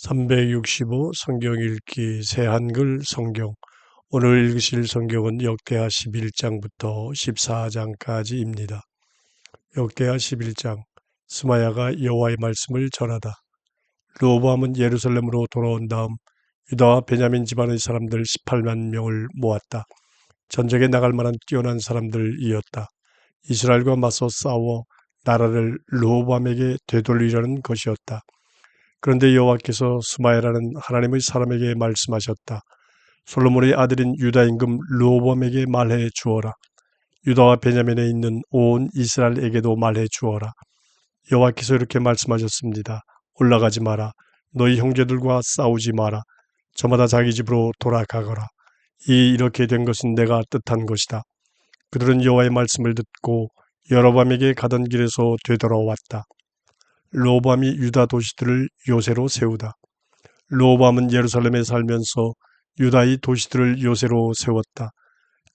365 성경 읽기 새한글 성경. 오늘 읽으실 성경은 역대하 11장부터 14장까지입니다. 역대하 11장. 스마야가 여호와의 말씀을 전하다. 르호보암은 예루살렘으로 돌아온 다음 유다와 베냐민 집안의 사람들 18만 명을 모았다. 전쟁에 나갈 만한 뛰어난 사람들이었다. 이스라엘과 맞서 싸워 나라를 르호보암에게 되돌리려는 것이었다. 그런데 여호와께서 스마야라는 하나님의 사람에게 말씀하셨다. 솔로몬의 아들인 유다 임금 르호보암에게 말해 주어라. 유다와 베냐민에 있는 온 이스라엘에게도 말해 주어라. 여호와께서 이렇게 말씀하셨습니다. 올라가지 마라. 너희 형제들과 싸우지 마라. 저마다 자기 집으로 돌아가거라. 이렇게 된 것은 내가 뜻한 것이다. 그들은 여호와의 말씀을 듣고 여로보암에게 가던 길에서 되돌아왔다. 르호보암이 유다 도시들을 요새로 세우다. 르호보암은 예루살렘에 살면서 유다의 도시들을 요새로 세웠다.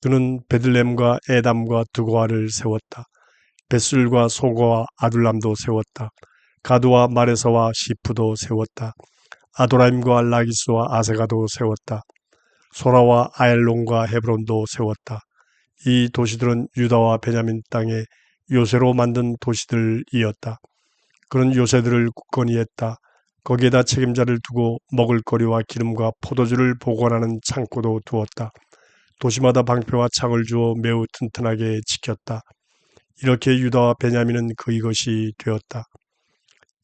그는 베들레헴과 에담과 드고아를 세웠다. 벳술과 소고와 아둘람도 세웠다. 가드와 마레사와 시프도 세웠다. 아도라임과 라기스와 아세가도 세웠다. 소라와 아엘론과 헤브론도 세웠다. 이 도시들은 유다와 베냐민 땅에 요새로 만든 도시들이었다. 그런 요새들을 굳건히 했다. 거기에다 책임자를 두고 먹을거리와 기름과 포도주를 보관하는 창고도 두었다. 도시마다 방패와 창을 주어 매우 튼튼하게 지켰다. 이렇게 유다와 베냐민은 그의 것이 되었다.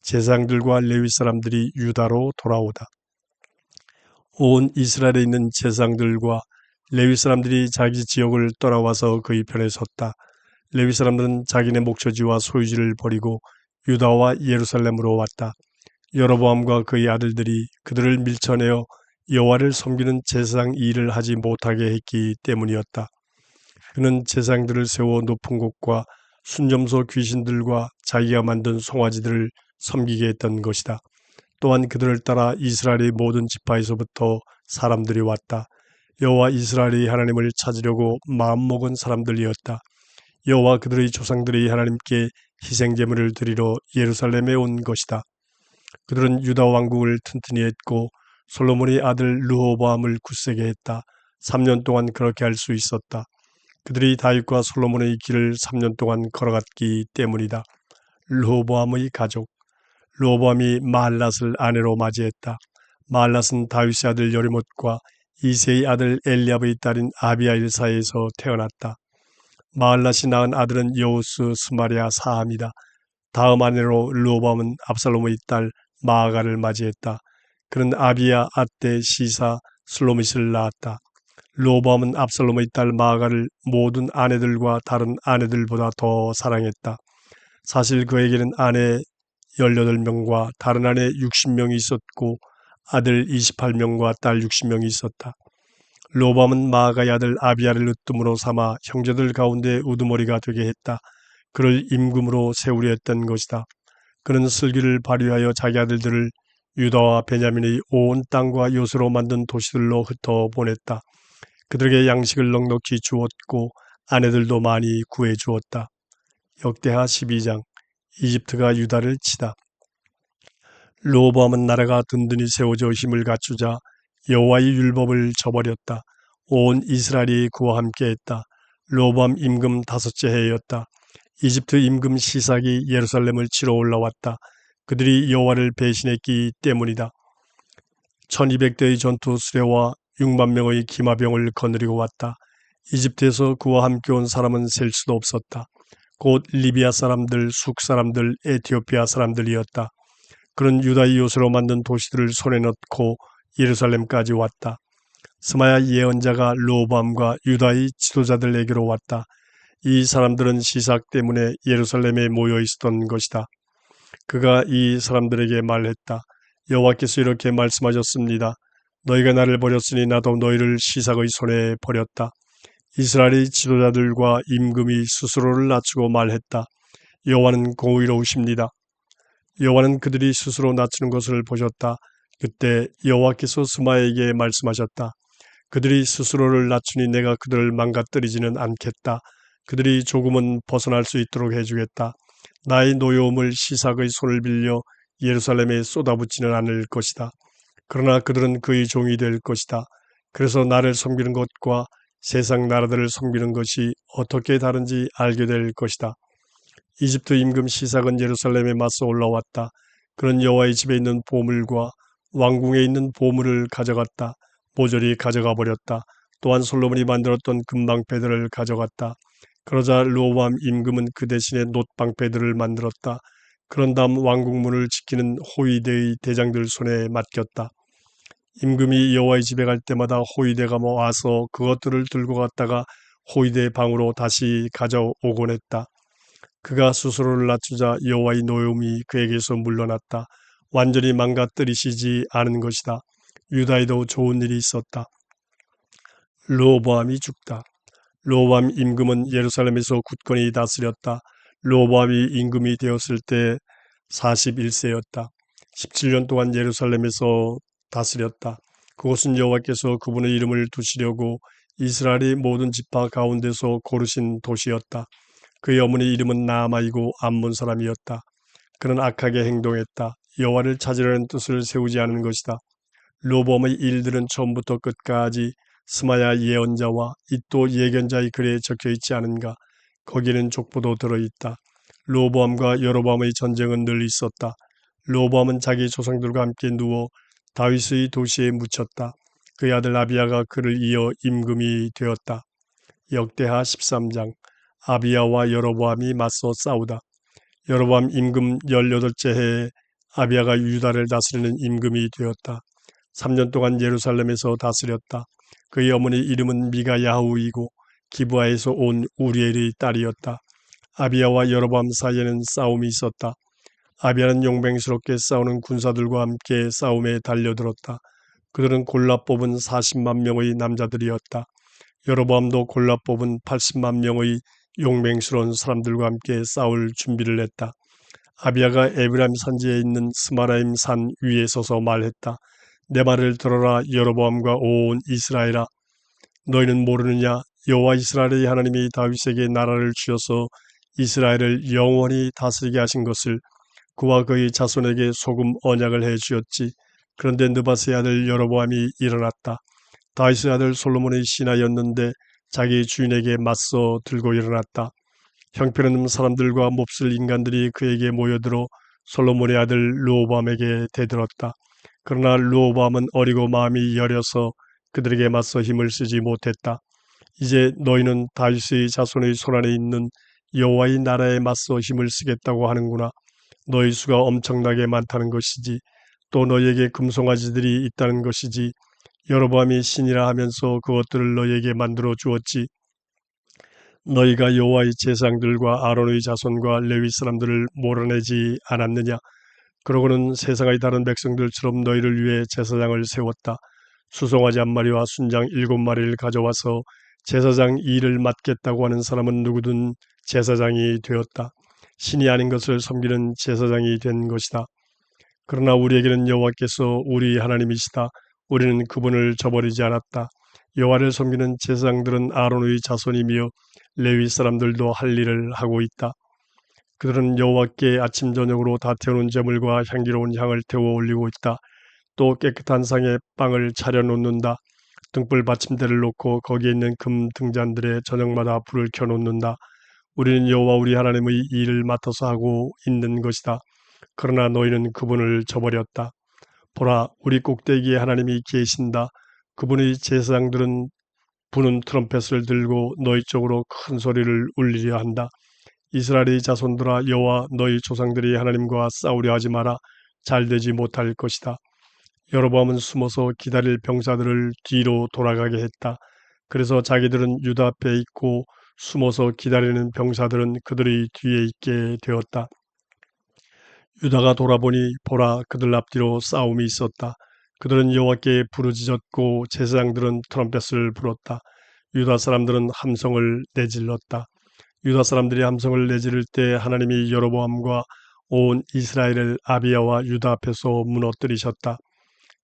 제사장들과 레위 사람들이 유다로 돌아오다. 온 이스라엘에 있는 제사장들과 레위 사람들이 자기 지역을 떠나와서 그의 편에 섰다. 레위 사람들은 자기네 목초지와 소유지를 버리고 유다와 예루살렘으로 왔다. 여로보암과 그의 아들들이 그들을 밀쳐내어 여호와를 섬기는 제사장 일을 하지 못하게 했기 때문이었다. 그는 제사장들을 세워 높은 곳과 순점소 귀신들과 자기가 만든 송아지들을 섬기게 했던 것이다. 또한 그들을 따라 이스라엘의 모든 지파에서부터 사람들이 왔다. 여호와 이스라엘의 하나님을 찾으려고 마음먹은 사람들이었다. 여호와 그들의 조상들이 하나님께 희생제물을 드리러 예루살렘에 온 것이다. 그들은 유다 왕국을 튼튼히 했고 솔로몬의 아들 르호보암을 굳세게 했다. 3년 동안 그렇게 할 수 있었다. 그들이 다윗과 솔로몬의 길을 3년 동안 걸어갔기 때문이다. 르호보암의 가족. 르호보암이 마할랏을 아내로 맞이했다. 마할랏은 다윗의 아들 여리못과 이새의 아들 엘리압의 딸인 아비아일 사이에서 태어났다. 마할랏이 낳은 아들은 여우스, 스마랴, 사함이다. 다음 아내로 르호보암은 압살롬의 딸 마아가를 맞이했다. 그는 아비야, 아떼, 시사, 슬로밋을 낳았다. 르호보암은 압살롬의 딸 마아가를 모든 아내들과 다른 아내들보다 더 사랑했다. 사실 그에게는 아내 18명과 다른 아내 60명이 있었고 아들 28명과 딸 60명이 있었다. 르호보암은 마아가의 아들 아비야를 으뜸으로 삼아 형제들 가운데 우두머리가 되게 했다. 그를 임금으로 세우려 했던 것이다. 그는 슬기를 발휘하여 자기 아들들을 유다와 베냐민의 온 땅과 요새로 만든 도시들로 흩어 보냈다. 그들에게 양식을 넉넉히 주었고 아내들도 많이 구해주었다. 역대하 12장. 이집트가 유다를 치다. 르호보암은 나라가 든든히 세워져 힘을 갖추자 여호와의 율법을 저버렸다. 온 이스라엘이 그와 함께했다. 르호보암 임금 5째 해였다. 이집트 임금 시삭이 예루살렘을 치러 올라왔다. 그들이 여호와를 배신했기 때문이다. 1200대의 전투 수레와 6만 명의 기마병을 거느리고 왔다. 이집트에서 그와 함께 온 사람은 셀 수도 없었다. 곧 리비아 사람들, 숙 사람들, 에티오피아 사람들이었다. 그는 유다의 요새로 만든 도시들을 손에 넣고 예루살렘까지 왔다. 스마야 예언자가 르호보암과 유다의 지도자들에게로 왔다. 이 사람들은 시삭 때문에 예루살렘에 모여 있었던 것이다. 그가 이 사람들에게 말했다. 여호와께서 이렇게 말씀하셨습니다. 너희가 나를 버렸으니 나도 너희를 시삭의 손에 버렸다. 이스라엘의 지도자들과 임금이 스스로를 낮추고 말했다. 여호와는 공의로우십니다. 여호와는 그들이 스스로 낮추는 것을 보셨다. 그때 여호와께서 스마야에게 말씀하셨다. 그들이 스스로를 낮추니 내가 그들을 망가뜨리지는 않겠다. 그들이 조금은 벗어날 수 있도록 해주겠다. 나의 노여움을 시삭의 손을 빌려 예루살렘에 쏟아붓지는 않을 것이다. 그러나 그들은 그의 종이 될 것이다. 그래서 나를 섬기는 것과 세상 나라들을 섬기는 것이 어떻게 다른지 알게 될 것이다. 이집트 임금 시삭은 예루살렘에 맞서 올라왔다. 그는 여호와의 집에 있는 보물과 왕궁에 있는 보물을 가져갔다. 모조리 가져가 버렸다. 또한 솔로몬이 만들었던 금방패들을 가져갔다. 그러자 르호보암 임금은 그 대신에 놋방패들을 만들었다. 그런 다음 왕궁문을 지키는 호위대의 대장들 손에 맡겼다. 임금이 여호와의 집에 갈 때마다 호위대가 와서 그것들을 들고 갔다가 호위대 방으로 다시 가져오곤 했다. 그가 스스로를 낮추자 여호와의 노여움이 그에게서 물러났다. 완전히 망가뜨리시지 않은 것이다. 유다에도 좋은 일이 있었다. 르호보암이 죽다. 르호보암 임금은 예루살렘에서 굳건히 다스렸다. 르호보암이 임금이 되었을 때 41세였다. 17년 동안 예루살렘에서 다스렸다. 그곳은 여호와께서 그분의 이름을 두시려고 이스라엘의 모든 지파 가운데서 고르신 도시였다. 그의 어머니 이름은 나아마이고 암몬 사람이었다. 그는 악하게 행동했다. 여호와를 찾으려는 뜻을 세우지 않은 것이다. 르호보암의 일들은 처음부터 끝까지 스마야 예언자와 이도 예견자의 글에 적혀있지 않은가. 거기에는 족보도 들어있다. 르호보암과 여로보암의 전쟁은 늘 있었다. 르호보암은 자기 조상들과 함께 누워 다윗의 도시에 묻혔다. 그의 아들 아비야가 그를 이어 임금이 되었다. 역대하 13장. 아비야와 여로보암이 맞서 싸우다. 여로보암 임금 18째 해에 아비야가 유다를 다스리는 임금이 되었다. 3년 동안 예루살렘에서 다스렸다. 그의 어머니 이름은 미가야후이고 기브아에서 온 우리엘의 딸이었다. 아비야와 여로보암 사이에는 싸움이 있었다. 아비야는 용맹스럽게 싸우는 군사들과 함께 싸움에 달려들었다. 그들은 골라 뽑은 40만 명의 남자들이었다. 여로보암도 골라 뽑은 80만 명의 용맹스러운 사람들과 함께 싸울 준비를 했다. 아비야가 에브라임 산지에 있는 스마라임 산 위에 서서 말했다. 내 말을 들어라 여로보암과 온 이스라엘아. 너희는 모르느냐? 여호와 이스라엘의 하나님이 다윗에게 나라를 주셔서 이스라엘을 영원히 다스리게 하신 것을 그와 그의 자손에게 소금 언약을 해 주었지. 그런데 느바스의 아들 여로보암이 일어났다. 다윗의 아들 솔로몬의 신하였는데 자기 주인에게 맞서 들고 일어났다. 형편없는 사람들과 몹쓸 인간들이 그에게 모여들어 솔로몬의 아들 르호보암에게 대들었다. 그러나 르호보암은 어리고 마음이 여려서 그들에게 맞서 힘을 쓰지 못했다. 이제 너희는 다윗의 자손의 손안에 있는 여호와의 나라에 맞서 힘을 쓰겠다고 하는구나. 너희 수가 엄청나게 많다는 것이지. 또 너희에게 금송아지들이 있다는 것이지. 여로보암이 신이라 하면서 그것들을 너희에게 만들어 주었지. 너희가 여호와의 제사장들과 아론의 자손과 레위 사람들을 몰아내지 않았느냐. 그러고는 세상의 다른 백성들처럼 너희를 위해 제사장을 세웠다. 수송아지 1마리와 순장 7마리를 가져와서 제사장 일을 맡겠다고 하는 사람은 누구든 제사장이 되었다. 신이 아닌 것을 섬기는 제사장이 된 것이다. 그러나 우리에게는 여호와께서 우리 하나님이시다. 우리는 그분을 저버리지 않았다. 여호와를 섬기는 제사장들은 아론의 자손이며 레위 사람들도 할 일을 하고 있다. 그들은 여호와께 아침 저녁으로 다 태우는 제물과 향기로운 향을 태워 올리고 있다. 또 깨끗한 상에 빵을 차려 놓는다. 등불 받침대를 놓고 거기에 있는 금 등잔들에 저녁마다 불을 켜놓는다. 우리는 여호와 우리 하나님의 일을 맡아서 하고 있는 것이다. 그러나 너희는 그분을 저버렸다. 보라, 우리 꼭대기에 하나님이 계신다. 그분의 제사장들은 부는 트럼펫을 들고 너희 쪽으로 큰 소리를 울리려 한다. 이스라엘의 자손들아, 여호와 너희 조상들이 하나님과 싸우려 하지 마라. 잘되지 못할 것이다. 여로보암은 숨어서 기다릴 병사들을 뒤로 돌아가게 했다. 그래서 자기들은 유다 앞에 있고 숨어서 기다리는 병사들은 그들의 뒤에 있게 되었다. 유다가 돌아보니 보라, 그들 앞뒤로 싸움이 있었다. 그들은 여호와께 부르짖었고 제사장들은 트럼펫을 불었다. 유다 사람들은 함성을 내질렀다. 유다 사람들이 함성을 내지를 때 하나님이 여로보암과 온 이스라엘을 아비야와 유다 앞에서 무너뜨리셨다.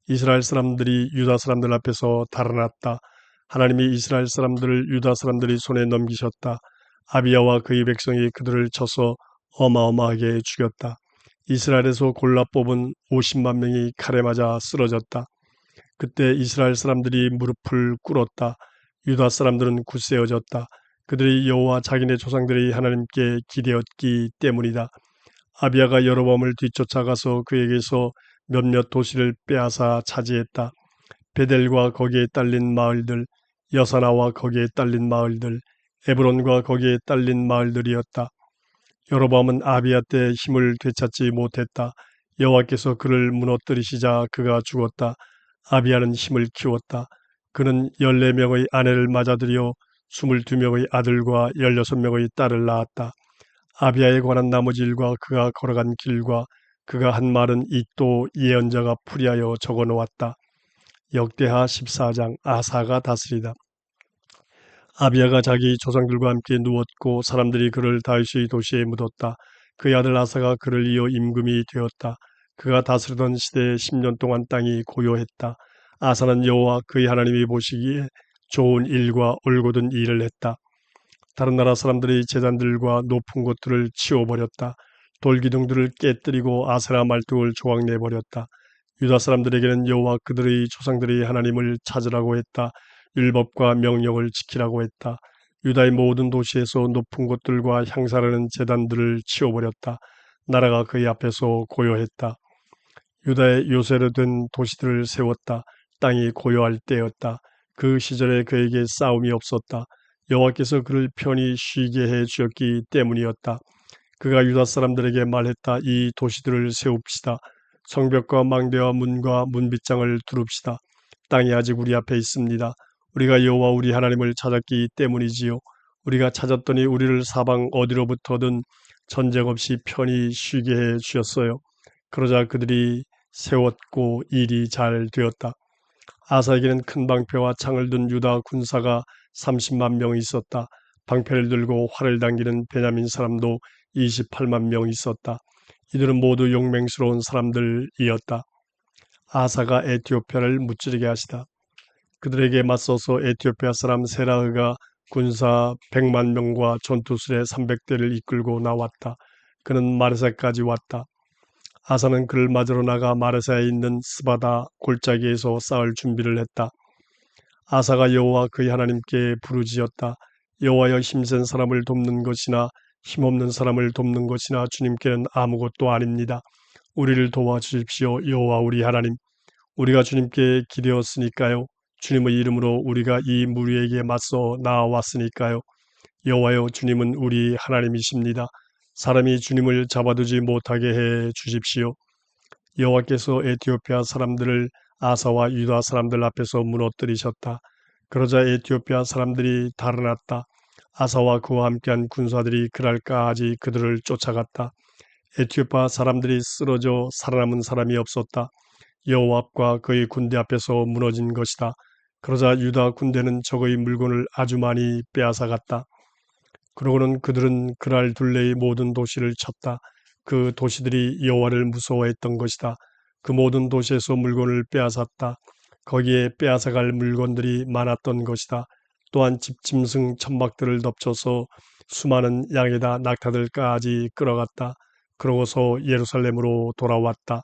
이스라엘 사람들이 유다 사람들 앞에서 달아났다. 하나님이 이스라엘 사람들을 유다 사람들의 손에 넘기셨다. 아비야와 그의 백성이 그들을 쳐서 어마어마하게 죽였다. 이스라엘에서 골라 뽑은 50만 명이 칼에 맞아 쓰러졌다. 그때 이스라엘 사람들이 무릎을 꿇었다. 유다 사람들은 굳세어졌다. 그들이 여호와 자기네 조상들이 하나님께 기대었기 때문이다. 아비야가 여로보암을 뒤쫓아가서 그에게서 몇몇 도시를 빼앗아 차지했다. 베델과 거기에 딸린 마을들, 여사나와 거기에 딸린 마을들, 에브론과 거기에 딸린 마을들이었다. 여로보암은 아비야 때 힘을 되찾지 못했다. 여호와께서 그를 무너뜨리시자 그가 죽었다. 아비야는 힘을 키웠다. 그는 14명의 아내를 맞아들여 22명의 아들과 16명의 딸을 낳았다. 아비야에 관한 나머지 일과 그가 걸어간 길과 그가 한 말은 이 또 예언자가 풀이하여 적어 놓았다. 역대하 14장. 아사가 다스리다. 아비야가 자기 조상들과 함께 누웠고 사람들이 그를 다윗의 도시에 묻었다. 그의 아들 아사가 그를 이어 임금이 되었다. 그가 다스리던 시대에 10년 동안 땅이 고요했다. 아사는 여호와 그의 하나님이 보시기에 좋은 일과 올곧은 일을 했다. 다른 나라 사람들이 제단들과 높은 곳들을 치워버렸다. 돌기둥들을 깨뜨리고 아세라 말뚝을 조각내버렸다. 유다 사람들에게는 여호와 그들의 조상들이 하나님을 찾으라고 했다. 율법과 명령을 지키라고 했다. 유다의 모든 도시에서 높은 곳들과 향사라는 제단들을 치워버렸다. 나라가 그의 앞에서 고요했다. 유다의 요새로 된 도시들을 세웠다. 땅이 고요할 때였다. 그 시절에 그에게 싸움이 없었다. 여호와께서 그를 편히 쉬게 해 주었기 때문이었다. 그가 유다 사람들에게 말했다. 이 도시들을 세웁시다. 성벽과 망대와 문과 문빗장을 두릅시다. 땅이 아직 우리 앞에 있습니다. 우리가 여호와 우리 하나님을 찾았기 때문이지요. 우리가 찾았더니 우리를 사방 어디로부터든 전쟁 없이 편히 쉬게 해 주셨어요. 그러자 그들이 세웠고 일이 잘 되었다. 아사에게는 큰 방패와 창을 든 유다 군사가 30만 명이 있었다. 방패를 들고 활을 당기는 베냐민 사람도 28만 명 있었다. 이들은 모두 용맹스러운 사람들이었다. 아사가 에티오피아를 무찌르게 하시다. 그들에게 맞서서 에티오피아 사람 세라흐가 군사 100만 명과 전투수레 300대를 이끌고 나왔다. 그는 마르사까지 왔다. 아사는 그를 맞으러 나가 마르사에 있는 스바다 골짜기에서 싸울 준비를 했다. 아사가 여호와 그의 하나님께 부르짖었다. 여호와여, 힘센 사람을 돕는 것이나 힘없는 사람을 돕는 것이나 주님께는 아무것도 아닙니다. 우리를 도와주십시오. 여호와 우리 하나님, 우리가 주님께 기대었으니까요. 주님의 이름으로 우리가 이 무리에게 맞서 나아왔으니까요. 여호와여, 주님은 우리 하나님이십니다. 사람이 주님을 잡아두지 못하게 해 주십시오. 여호와께서 에티오피아 사람들을 아사와 유다 사람들 앞에서 무너뜨리셨다. 그러자 에티오피아 사람들이 달아났다. 아사와 그와 함께한 군사들이 그날까지 그들을 쫓아갔다. 에티오피아 사람들이 쓰러져 살아남은 사람이 없었다. 여호와과 그의 군대 앞에서 무너진 것이다. 그러자 유다 군대는 적의 물건을 아주 많이 빼앗아갔다. 그러고는 그들은 그날 둘레의 모든 도시를 쳤다. 그 도시들이 여호와를 무서워했던 것이다. 그 모든 도시에서 물건을 빼앗았다. 거기에 빼앗아갈 물건들이 많았던 것이다. 또한 집짐승 천막들을 덮쳐서 수많은 양에다 낙타들까지 끌어갔다. 그러고서 예루살렘으로 돌아왔다.